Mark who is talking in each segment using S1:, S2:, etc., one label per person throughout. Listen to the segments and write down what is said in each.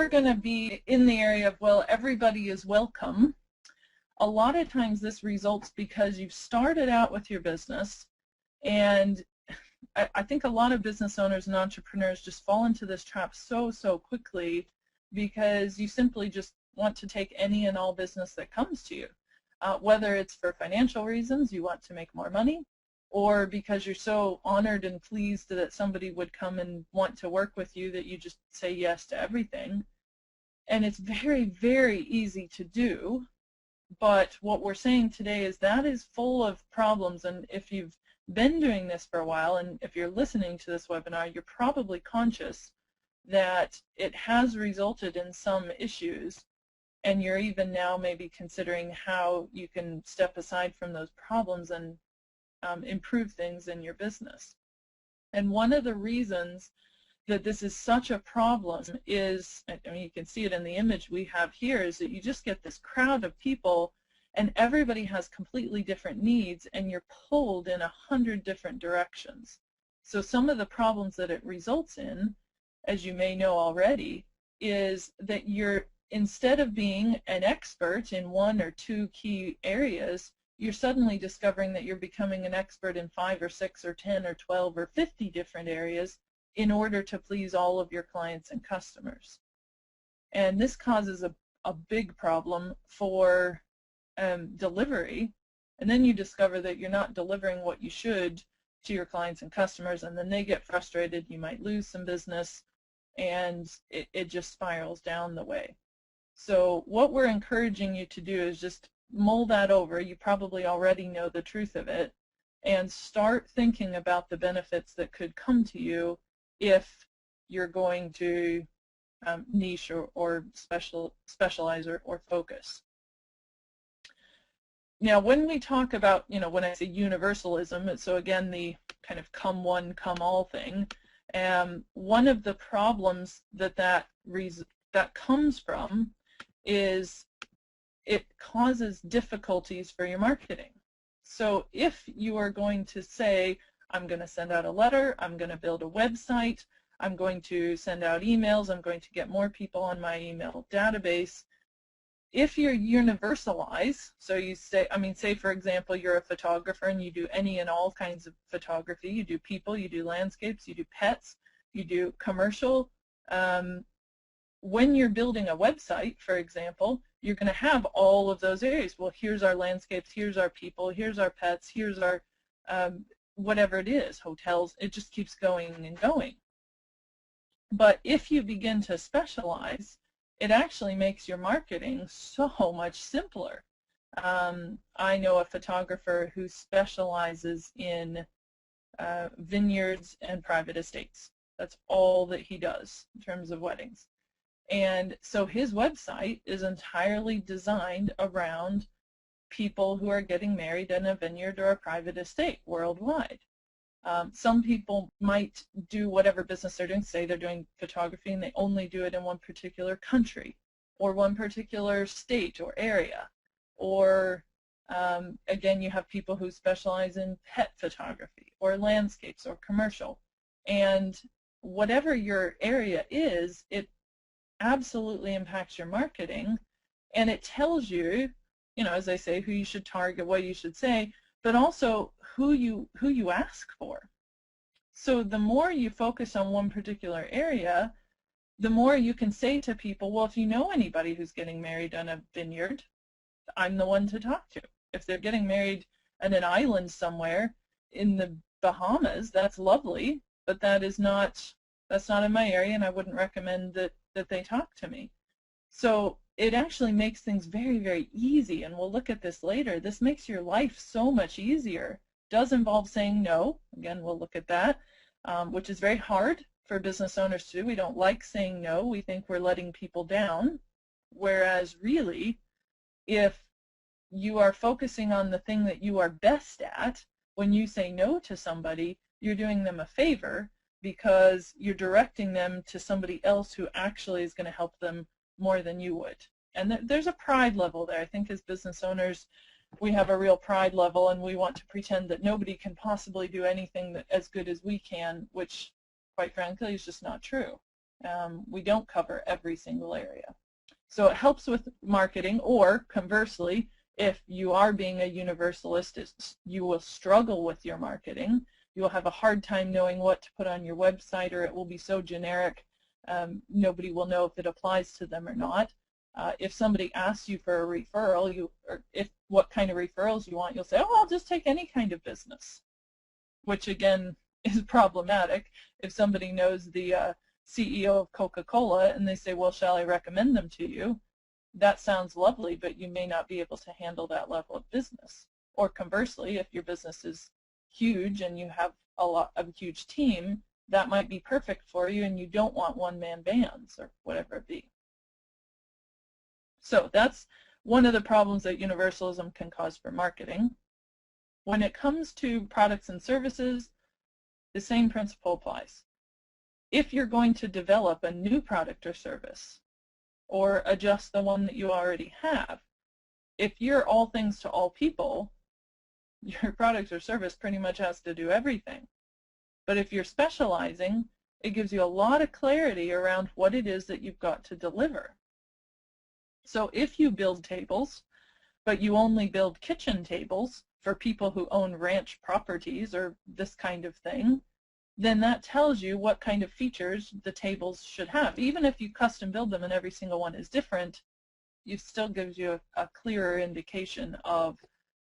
S1: we're going to be in the area of, well, everybody is welcome. A lot of times this results because you've started out with your business, and I think a lot of business owners and entrepreneurs just fall into this trap so quickly because you simply just want to take any and all business that comes to you. Whether it's for financial reasons, you want to make more money, or because you're so honored and pleased that somebody would come and want to work with you that you just say yes to everything. And it's very easy to do, but what we're saying today is that is full of problems. And if you've been doing this for a while, and if you're listening to this webinar, you're probably conscious that it has resulted in some issues, and you're even now maybe considering how you can step aside from those problems and improve things in your business. And one of the reasons that this is such a problem is, I mean, you can see it in the image we have here, is that you just get this crowd of people and everybody has completely different needs, and you're pulled in 100 different directions. So some of the problems that it results in, as you may know already, is that you're, instead of being an expert in 1 or 2 key areas, you're suddenly discovering that you're becoming an expert in 5 or 6 or 10 or 12 or 50 different areas in order to please all of your clients and customers. And this causes a big problem for delivery, and then you discover that you're not delivering what you should to your clients and customers, and then they get frustrated, you might lose some business, and it just spirals down the way. So what we're encouraging you to do is just mull that over. You probably already know the truth of it, and start thinking about the benefits that could come to you if you're going to niche or specialize or focus. Now, when we talk about, when I say universalism, so again, the kind of come one, come all thing, one of the problems that comes from is it causes difficulties for your marketing. So if you are going to say, I'm going to send out a letter, I'm going to build a website, I'm going to send out emails, I'm going to get more people on my email database, if you universalize, so you say, say for example you're a photographer and you do any and all kinds of photography, you do people, you do landscapes, you do pets, you do commercial. When you're building a website, for example, you're going to have all of those areas. Well, here's our landscapes, here's our people, here's our pets, here's our whatever it is, hotels. It just keeps going and going. But if you begin to specialize, it actually makes your marketing so much simpler. I know a photographer who specializes in vineyards and private estates. That's all that he does in terms of weddings. And so his website is entirely designed around people who are getting married in a vineyard or a private estate worldwide. Some people might do whatever business they're doing, say they're doing photography and they only do it in one particular country or one particular state or area. Or again, you have people who specialize in pet photography or landscapes or commercial. And whatever your area is, it absolutely impacts your marketing, and it tells you, as I say, who you should target, what you should say, but also who you ask for. So the more you focus on one particular area, the more you can say to people, well, if you know anybody who's getting married on a vineyard, I'm the one to talk to. If they're getting married on an island somewhere in the Bahamas, that's lovely, but that's not in my area, and I wouldn't recommend that they talk to me. So it actually makes things very easy, and we'll look at this later. This makes your life so much easier. It does involve saying no. Again, we'll look at that, which is very hard for business owners to do. We don't like saying no. We think we're letting people down, whereas really, if you are focusing on the thing that you are best at, when you say no to somebody, you're doing them a favor because you're directing them to somebody else who actually is going to help them more than you would. And there's a pride level there. I think as business owners, we have a real pride level, and we want to pretend that nobody can possibly do anything as good as we can, which, quite frankly, is just not true. We don't cover every single area. So it helps with marketing, or conversely, if you are being a universalist, you will struggle with your marketing. You will have a hard time knowing what to put on your website, or it will be so generic nobody will know if it applies to them or not. If somebody asks you for a referral, or what kind of referrals you want, you'll say, oh, I'll just take any kind of business, which again is problematic. If somebody knows the CEO of Coca-Cola and they say, well, shall I recommend them to you? That sounds lovely, but you may not be able to handle that level of business. Or conversely, if your business is huge and you have a huge team, that might be perfect for you, and you don't want one-man bands or whatever it be. So that's one of the problems that universalism can cause for marketing. When it comes to products and services, the same principle applies. If you're going to develop a new product or service, or adjust the one that you already have, if you're all things to all people, your product or service pretty much has to do everything. But if you're specializing, it gives you a lot of clarity around what it is that you've got to deliver. So if you build tables, but you only build kitchen tables for people who own ranch properties or this kind of thing, then that tells you what kind of features the tables should have. Even if you custom build them and every single one is different, it still gives you a clearer indication of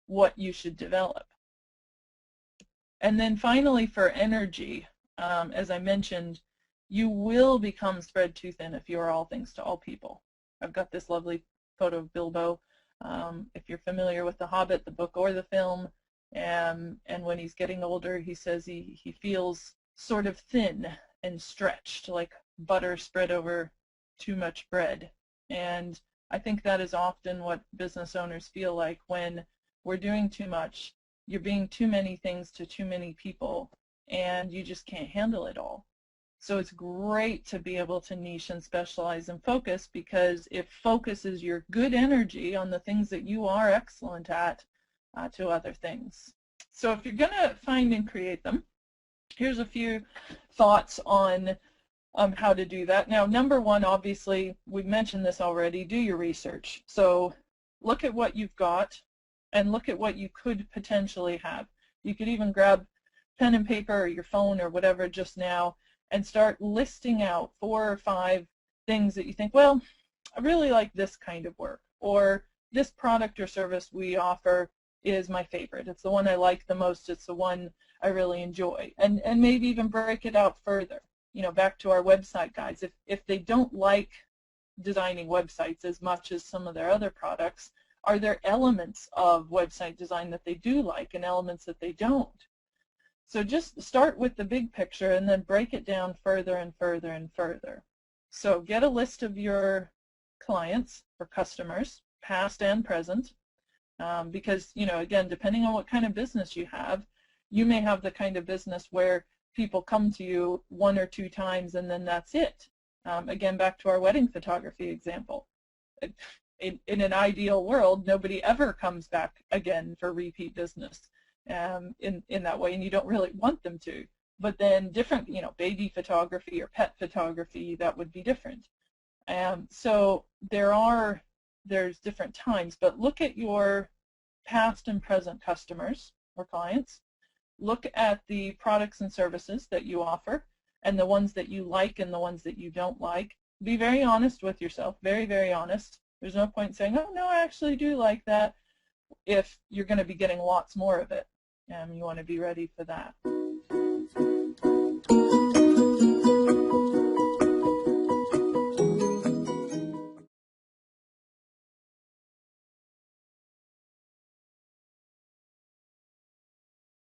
S1: what you should develop. And then finally, for energy, as I mentioned, you will become spread too thin if you are all things to all people. I've got this lovely photo of Bilbo. If you're familiar with The Hobbit, the book or the film, and when he's getting older, he says he feels sort of thin and stretched, like butter spread over too much bread. And I think that is often what business owners feel like when we're doing too much. You're being too many things to too many people, and you just can't handle it all. So it's great to be able to niche and specialize and focus, because it focuses your good energy on the things that you are excellent at to other things. So if you're going to find and create them, here's a few thoughts on how to do that. Now, number one, obviously, we've mentioned this already, do your research. So look at what you've got and look at what you could potentially have. You could even grab pen and paper or your phone or whatever just now and start listing out 4 or 5 things that you think, well, I really like this kind of work, or this product or service we offer is my favorite. It's the one I like the most. It's the one I really enjoy. And maybe even break it out further. You know, back to our website guys. If they don't like designing websites as much as some of their other products, are there elements of website design that they do like and elements that they don't? So just start with the big picture and then break it down further and further and further. So get a list of your clients or customers, past and present, because, you know, again, depending on what kind of business you have, you may have the kind of business where people come to you 1 or 2 times and then that's it. Again, back to our wedding photography example. In an ideal world, nobody ever comes back again for repeat business in that way, and you don't really want them to. But then different, you know, baby photography or pet photography, that would be different. So there's different times, but look at your past and present customers or clients. Look at the products and services that you offer and the ones that you like and the ones that you don't like. Be very honest with yourself, very, very honest. There's no point saying, oh, no, I actually do like that, if you're going to be getting lots more of it. You want to be ready for that.